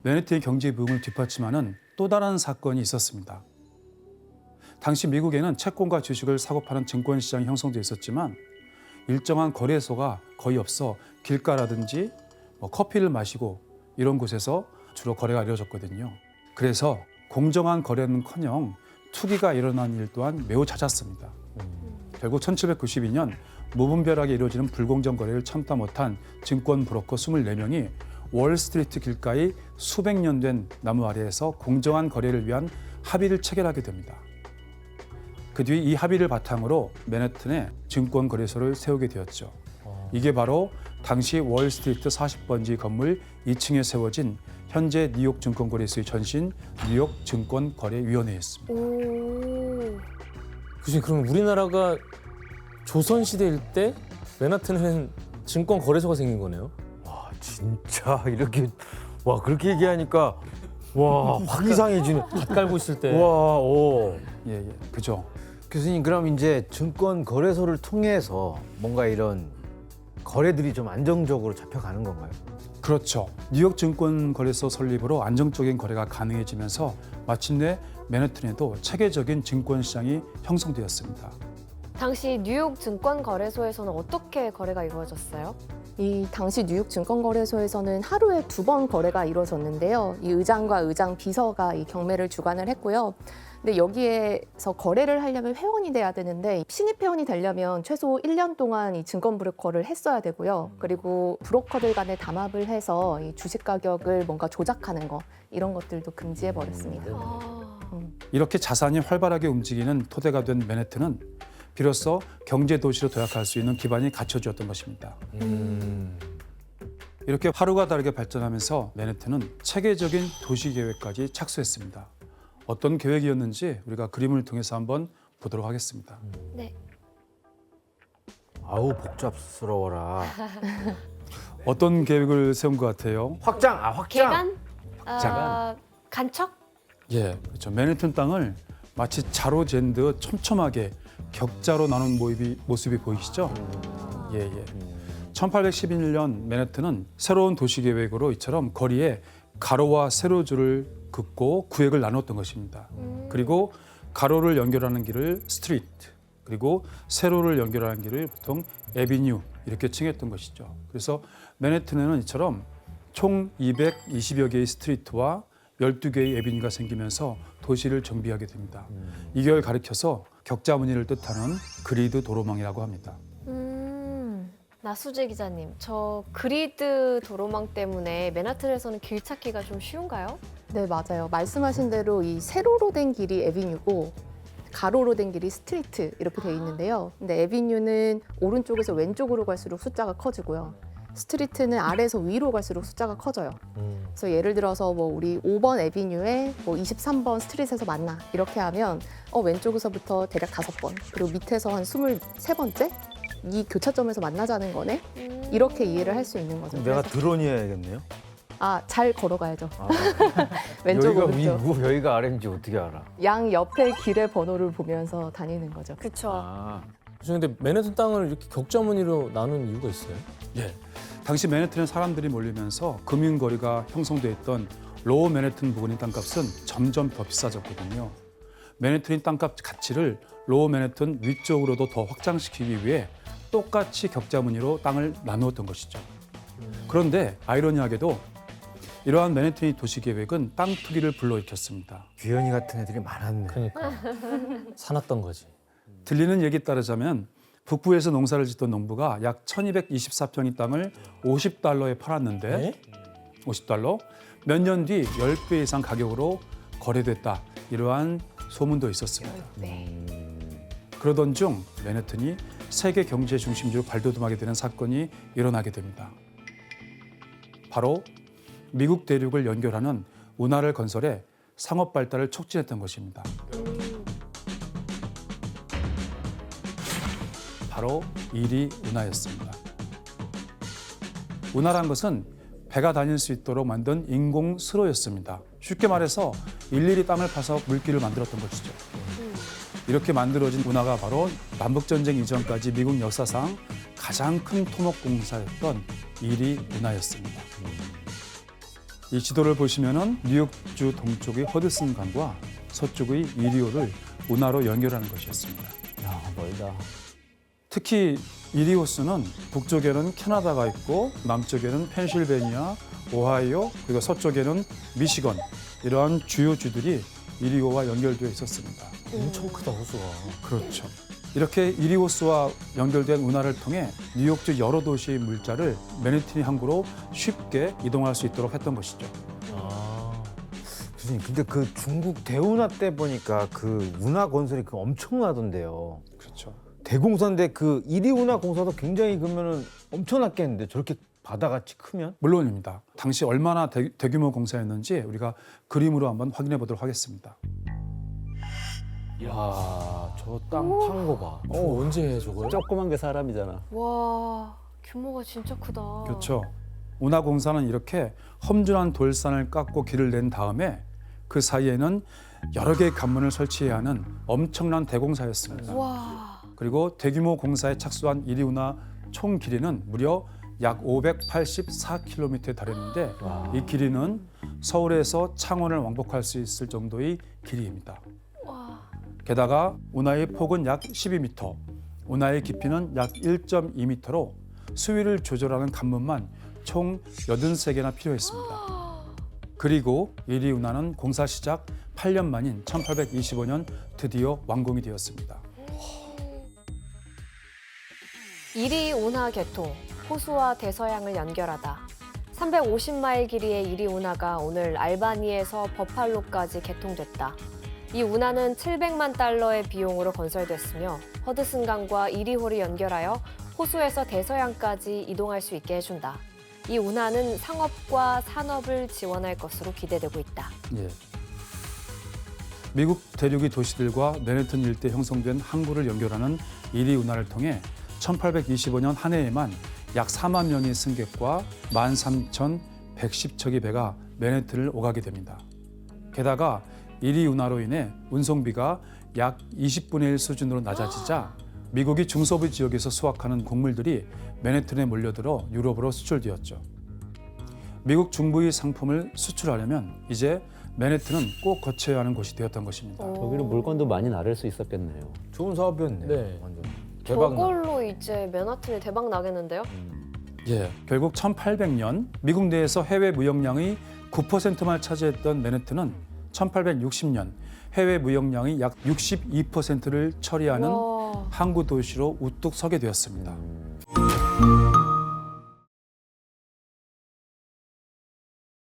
맨해튼의 경제 부흥을 뒷받침하는 또 다른 사건이 있었습니다. 당시 미국에는 채권과 주식을 사고 파는 증권시장이 형성돼 있었지만 일정한 거래소가 거의 없어 길가라든지 커피를 마시고 이런 곳에서 주로 거래가 이루어졌거든요. 그래서 공정한 거래는커녕 투기가 일어난 일 또한 매우 잦았습니다. 결국 1792년 무분별하게 이루어지는 불공정 거래를 참다 못한 증권 브로커 24명이 월스트리트 길가의 수백 년 된 나무 아래에서 공정한 거래를 위한 합의를 체결하게 됩니다. 그 뒤 이 합의를 바탕으로 맨해튼에 증권 거래소를 세우게 되었죠. 이게 바로 당시 월스트리트 40번지 건물 2층에 세워진 현재 뉴욕 증권거래소의 전신 뉴욕 증권거래위원회였습니다. 교수님, 그럼 우리나라가 조선시대일 때 맨하튼에는 증권거래소가 생긴 거네요? 와, 진짜 이렇게 그렇게 얘기하니까 확 이상해지네. 밭 깔고 있을 때. 예, 그죠. 교수님, 그럼 이제 증권 거래소를 통해서 뭔가 이런 거래들이 좀 안정적으로 잡혀가는 건가요? 그렇죠. 뉴욕 증권거래소 설립으로 안정적인 거래가 가능해지면서 마침내 맨해튼에도 체계적인 증권시장이 형성되었습니다. 당시 뉴욕 증권거래소에서는 어떻게 거래가 이루어졌어요? 이 당시 뉴욕 증권거래소에서는 하루에 2번 거래가 이루어졌는데요. 이 의장과 의장 비서가 이 경매를 주관을 했고요. 근데 여기에서 거래를 하려면 회원이 돼야 되는데 신입 회원이 되려면 최소 1년 동안 이 증권 브로커를 했어야 되고요. 그리고 브로커들 간에 담합을 해서 이 주식 가격을 뭔가 조작하는 거 이런 것들도 금지해 버렸습니다. 이렇게 자산이 활발하게 움직이는 토대가 된 맨해튼은 비로소 경제 도시로 도약할 수 있는 기반이 갖춰졌던 것입니다. 이렇게 하루가 다르게 발전하면서 맨해튼은 체계적인 도시 계획까지 착수했습니다. 어떤 계획이었는지 우리가 그림을 통해서 한번 보도록 하겠습니다. 네. 아우, 복잡스러워라. 어떤 계획을 세운 것 같아요? 확장. 개간? 개간. 간척? 예, 그렇죠. 맨해튼 땅을 마치 자로 잰 듯 촘촘하게 격자로 나눈 모습이 보이시죠? 예. 1811년 맨해튼은 새로운 도시 계획으로 이처럼 거리에 가로와 세로줄을 긋고 구획을 나눴던 것입니다. 그리고 가로를 연결하는 길을 스트리트, 그리고 세로를 연결하는 길을 보통 에비뉴 이렇게 칭했던 것이죠. 그래서 맨해튼에는 이처럼 총 220여 개의 스트리트와 12개의 에비뉴가 생기면서 도시를 정비하게 됩니다. 이걸 가리켜서 격자무늬를 뜻하는 그리드 도로망이라고 합니다. 나수재 기자님, 저 그리드 도로망 때문에 맨하튼에서는 길 찾기가 좀 쉬운가요? 네, 맞아요. 말씀하신 대로 이 세로로 된 길이 에비뉴고 가로로 된 길이 스트리트 이렇게 돼 있는데요. 근데 에비뉴는 오른쪽에서 왼쪽으로 갈수록 숫자가 커지고요. 스트리트는 아래에서 위로 갈수록 숫자가 커져요. 그래서 예를 들어서 우리 5번 에비뉴에 23번 스트릿에서 만나 이렇게 하면 왼쪽에서부터 대략 5번 그리고 밑에서 한 23번째 이 교차점에서 만나자는 거네. 이렇게 이해를 할 수 있는 거죠. 내가 그래서 드론이어야겠네요. 잘 걸어가야죠. 왼쪽 여기가 오른쪽. 위고 여기가 아래인지 어떻게 알아? 양 옆에 길의 번호를 보면서 다니는 거죠. 그쵸. 교수님, 근데 맨해튼 땅을 이렇게 격자무늬로 나눈 이유가 있어요? 예, 당시 맨해튼에 사람들이 몰리면서 금융거리가 형성돼 있던 로우 맨해튼 부근의 땅값은 점점 더 비싸졌거든요. 맨해튼의 땅값 가치를 로우 맨해튼 위쪽으로도 더 확장시키기 위해 똑같이 격자무늬로 땅을 나누었던 것이죠. 그런데 아이러니하게도 이러한 맨해튼의 도시계획은 땅 투기를 불러일으켰습니다. 규현이 같은 애들이 많았네. 그러니까 사놨던 거지. 들리는 얘기에 따르자면 북부에서 농사를 짓던 농부가 약 1224평의 땅을 $50에 팔았는데 네? $50 몇 년 뒤 10배 이상 가격으로 거래됐다. 이러한 소문도 있었습니다. 그러던 중 맨해튼이 세계 경제 중심지로 발돋움하게 되는 사건이 일어나게 됩니다. 바로 미국 대륙을 연결하는 운하를 건설해 상업 발달을 촉진했던 것입니다. 바로 이리 운하였습니다. 운하란 것은 배가 다닐 수 있도록 만든 인공 수로였습니다. 쉽게 말해서 일일이 땅을 파서 물길을 만들었던 것이죠. 이렇게 만들어진 운하가 바로 남북전쟁 이전까지 미국 역사상 가장 큰 토목공사였던 이리 운하였습니다. 이 지도를 보시면은 뉴욕주 동쪽의 허드슨 강과 서쪽의 이리호를 운하로 연결하는 것이었습니다. 야, 멀다. 특히 이리호스는 북쪽에는 캐나다가 있고 남쪽에는 펜실베니아, 오하이오, 그리고 서쪽에는 미시건 이러한 주요 주들이 이리호와 연결되어 있었습니다. 엄청 크다 호수가. 그렇죠. 이렇게 이리호스와 연결된 운하를 통해 뉴욕주 여러 도시의 물자를 맨해튼 항구로 쉽게 이동할 수 있도록 했던 것이죠. 아, 교수님, 근데 그 중국 대운하 때 보니까 그 운하 건설이 그 엄청나던데요. 그렇죠. 대공사인데 그 이리운하 공사도 굉장히 그러면은 엄청났겠는데 저렇게 바다같이 크면? 물론입니다. 당시 얼마나 대규모 공사였는지 우리가 그림으로 한번 확인해 보도록 하겠습니다. 야, 저 땅 판 거 봐. 언제 해 저걸? 조그만 게 사람이잖아. 와, 규모가 진짜 크다. 그렇죠. 운하 공사는 이렇게 험준한 돌산을 깎고 길을 낸 다음에 그 사이에는 여러 개의 관문을 설치해야 하는 엄청난 대공사였습니다. 와, 그리고 대규모 공사에 착수한 이리운하 총 길이는 무려 약 584km에 달했는데 이 길이는 서울에서 창원을 왕복할 수 있을 정도의 길이입니다. 와, 게다가 운하의 폭은 약 12m, 운하의 깊이는 약 1.2m로 수위를 조절하는 관문만 총 83개나 필요했습니다. 그리고 이리운하는 공사 시작 8년 만인 1825년 드디어 완공이 되었습니다. 이리운하 개통, 호수와 대서양을 연결하다. 350마일 길이의 이리운하가 오늘 알바니에서 버팔로까지 개통됐다. 이 운하는 700만 달러의 비용으로 건설됐으며 허드슨강과 이리호를 연결하여 호수에서 대서양까지 이동할 수 있게 해준다. 이 운하는 상업과 산업을 지원할 것으로 기대되고 있다. 예. 미국 대륙의 도시들과 맨해튼 일대 형성된 항구를 연결하는 이리 운하를 통해 1825년 한 해에만 약 4만 명의 승객과 13,110척의 배가 맨해튼을 오가게 됩니다. 게다가 이리 운하로 인해 운송비가 약 20분의 1 수준으로 낮아지자 미국이 중서부 지역에서 수확하는 곡물들이 맨해튼에 몰려들어 유럽으로 수출되었죠. 미국 중부의 상품을 수출하려면 이제 맨해튼은 꼭 거쳐야 하는 곳이 되었던 것입니다. 거기는 물건도 많이 나를 수 있었겠네요. 좋은 사업이었네. 네. 완전 대박. 저걸로 이제 맨하튼이 대박 나겠는데요? 예, 결국 1800년 미국 내에서 해외 무역량의 9%만 차지했던 맨해튼은 1860년 해외 무역량의 약 62%를 처리하는 와, 항구 도시로 우뚝 서게 되었습니다.